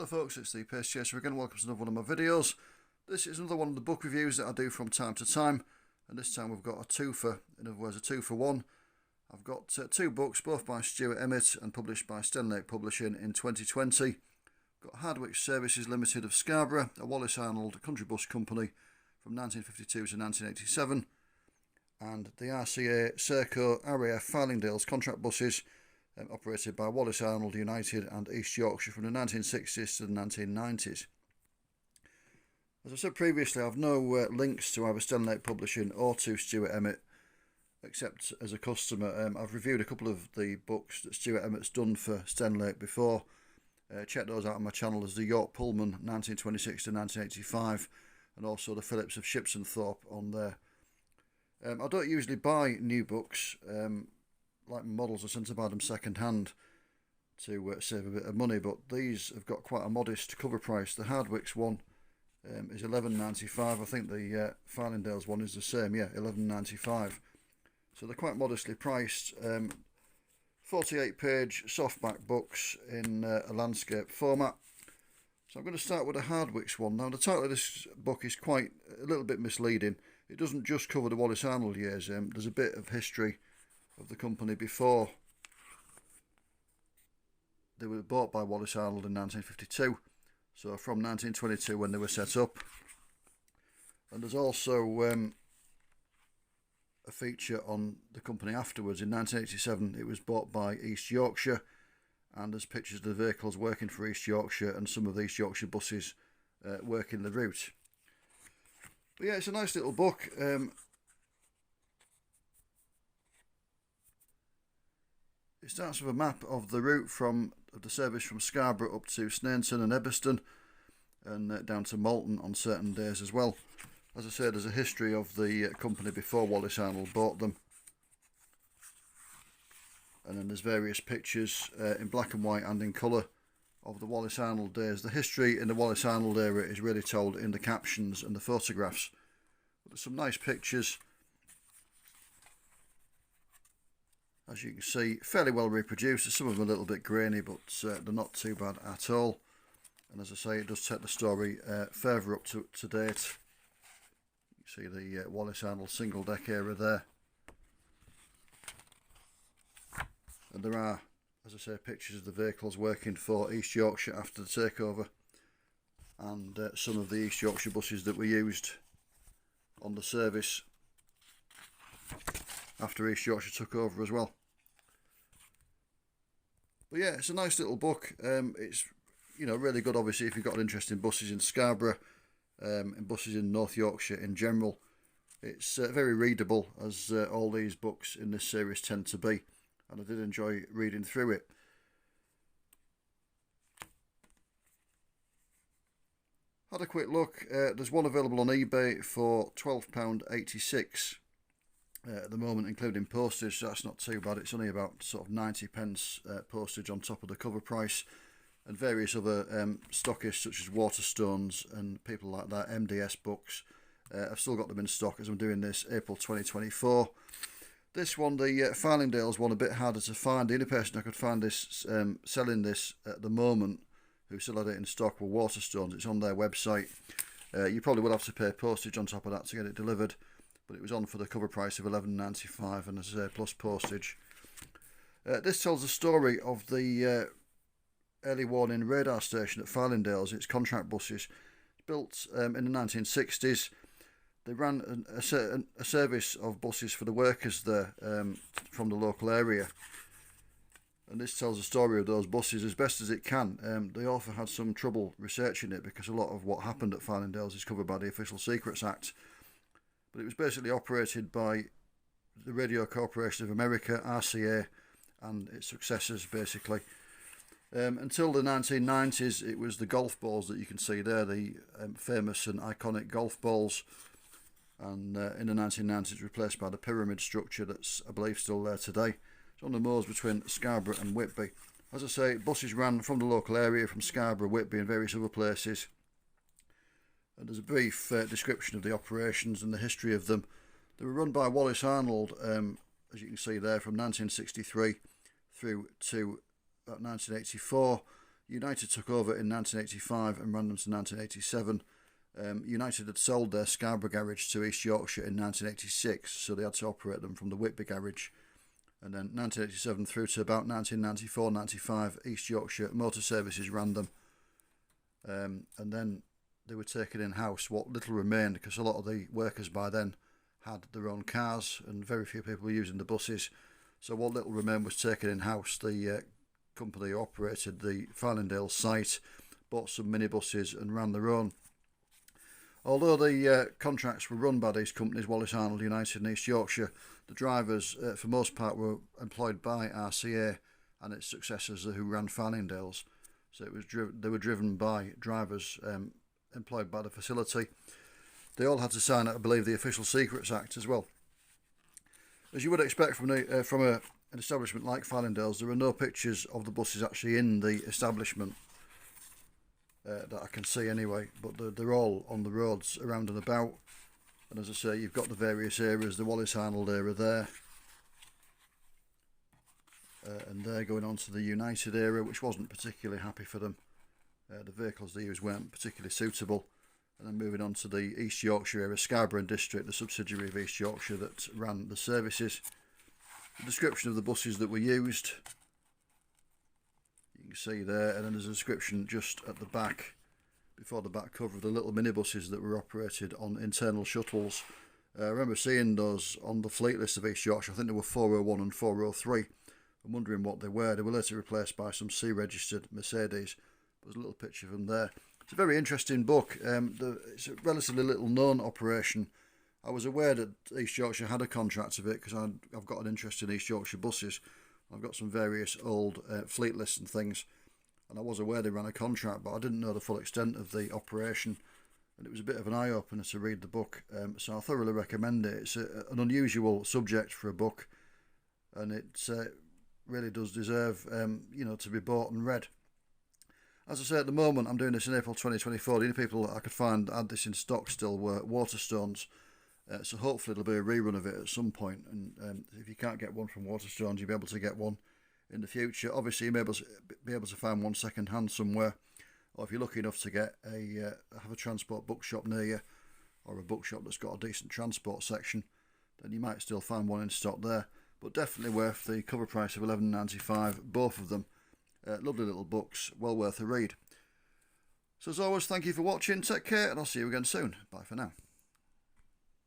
Hello folks, it's the Pace Chaser again. Welcome to another one of my videos. This is another one of the book reviews that I do from time to time, and this time we've got a twofer, in other words a 2 for 1. I've got two books, both by Stuart Emmett and published by Stenlake Publishing in 2020. I've got Hardwick Services Limited of Scarborough, a Wallace Arnold country bus company from 1952 to 1987, and the RCA-Serco RAF Fylingdales Contract Buses, operated by Wallace Arnold United and East Yorkshire from the 1960s to the 1990s. As I said previously, I have no links to either Stenlake Publishing or to Stuart Emmett, except as a customer. I've reviewed a couple of the books that Stuart Emmett's done for Stenlake before. Check those out on my channel. There's the York Pullman 1926 to 1985, and also the Phillips of Shipsonthorpe on there. I don't usually buy new books. Like models, I tend to buy them second hand to save a bit of money, but these have got quite a modest cover price. The Hardwick's one is £11.95. I think the Fylingdales one is the same, yeah, £11.95. So they're quite modestly priced. 48-page softback books in a landscape format. So I'm going to start with the Hardwick's one. Now the title of this book is quite a little bit misleading. It doesn't just cover the Wallace Arnold years. There's a bit of history of the company before they were bought by Wallace Arnold in 1952, so from 1922 when they were set up. And there's also a feature on the company afterwards. In 1987 it was bought by East Yorkshire, and there's pictures of the vehicles working for East Yorkshire and some of the East Yorkshire buses working the route. But yeah, it's a nice little book. It starts with a map of the route of the service from Scarborough up to Sneinton and Ebbston, and down to Malton on certain days as well. As I said, there's a history of the company before Wallace Arnold bought them. And then there's various pictures in black and white and in colour of the Wallace Arnold days. The history in the Wallace Arnold era is really told in the captions and the photographs. But there's some nice pictures. As you can see, fairly well reproduced. Some of them a little bit grainy, but they're not too bad at all. And as I say, it does take the story further up to date. You see the Wallace Arnold single deck era there. And there are, as I say, pictures of the vehicles working for East Yorkshire after the takeover, and some of the East Yorkshire buses that were used on the service after East Yorkshire took over as well. But yeah, it's a nice little book. It's, you know, really good obviously if you've got an interest in buses in Scarborough, and buses in North Yorkshire in general. It's very readable, as all these books in this series tend to be, and I did enjoy reading through it. Had a quick look. There's one available on eBay for £12.86 at the moment, including postage. So that's not too bad. It's only about sort of 90p postage on top of the cover price, and various other stockists such as Waterstones and people like that, MDS books. I've still got them in stock as I'm doing this April 2024. This one, the Fylingdales one, a bit harder to find. The only person I could find this selling this at the moment who still had it in stock were Waterstones. It's on their website. You probably will have to pay postage on top of that to get it delivered, but it was on for the cover price of £11.95, and as I say, plus postage. This tells the story of the early warning radar station at Fylingdales. It's contract buses. Built in the 1960s. They ran a service of buses for the workers there from the local area. And this tells the story of those buses as best as it can. The author had some trouble researching it because a lot of what happened at Fylingdales is covered by the Official Secrets Act. But it was basically operated by the Radio Corporation of America, RCA, and its successors basically. Until the 1990s, it was the golf balls that you can see there, the famous and iconic golf balls. And in the 1990s, replaced by the pyramid structure that's, I believe, still there today. It's on the moors between Scarborough and Whitby. As I say, buses ran from the local area, from Scarborough, Whitby and various other places. And there's a brief description of the operations and the history of them. They were run by Wallace Arnold, as you can see there, from 1963 through to about 1984. United took over in 1985 and ran them to 1987. United had sold their Scarborough garage to East Yorkshire in 1986, so they had to operate them from the Whitby garage. And then 1987 through to about 1994-95, East Yorkshire Motor Services ran them. And then they were taken in-house, what little remained, because a lot of the workers by then had their own cars and very few people were using the buses. So what little remained was taken in-house. The company who operated the Fylingdales site bought some minibuses and ran their own. Although the contracts were run by these companies, Wallace Arnold, United and East Yorkshire, the drivers for most part were employed by RCA and its successors who ran Fylingdales. So they were driven by drivers employed by the facility. They all had to sign, I believe, the Official Secrets Act as well. As you would expect from an establishment like Fylingdales, there are no pictures of the buses actually in the establishment that I can see anyway, but they're all on the roads around and about. And as I say, you've got the various areas, the Wallace Arnold area there, and they're going on to the United area, which wasn't particularly happy for them. The vehicles they used weren't particularly suitable. And then moving on to the East Yorkshire area, Scarborough District, the subsidiary of East Yorkshire that ran the services. The description of the buses that were used, you can see there, and then there's a description just at the back, before the back cover, of the little minibuses that were operated on internal shuttles. I remember seeing those on the fleet list of East Yorkshire. I think there were 401 and 403. I'm wondering what they were. They were later replaced by some C-registered Mercedes. There's a little picture of them there. It's a very interesting book. It's a relatively little known operation. I was aware that East Yorkshire had a contract of it because I've got an interest in East Yorkshire buses. I've got some various old fleet lists and things, and I was aware they ran a contract, but I didn't know the full extent of the operation, and it was a bit of an eye-opener to read the book, so I thoroughly recommend it. It's an unusual subject for a book, and it really does deserve to be bought and read. As I say, at the moment, I'm doing this in April 2024. The only people I could find that had this in stock still were Waterstones. So hopefully it'll be a rerun of it at some point. And if you can't get one from Waterstones, you'll be able to get one in the future. Obviously, you may be able to find one second hand somewhere. Or if you're lucky enough to have a transport bookshop near you, or a bookshop that's got a decent transport section, then you might still find one in stock there. But definitely worth the cover price of £11.95, both of them. Lovely little books, well worth a read. So as always, thank you for watching, take care, and I'll see you again soon. Bye for now.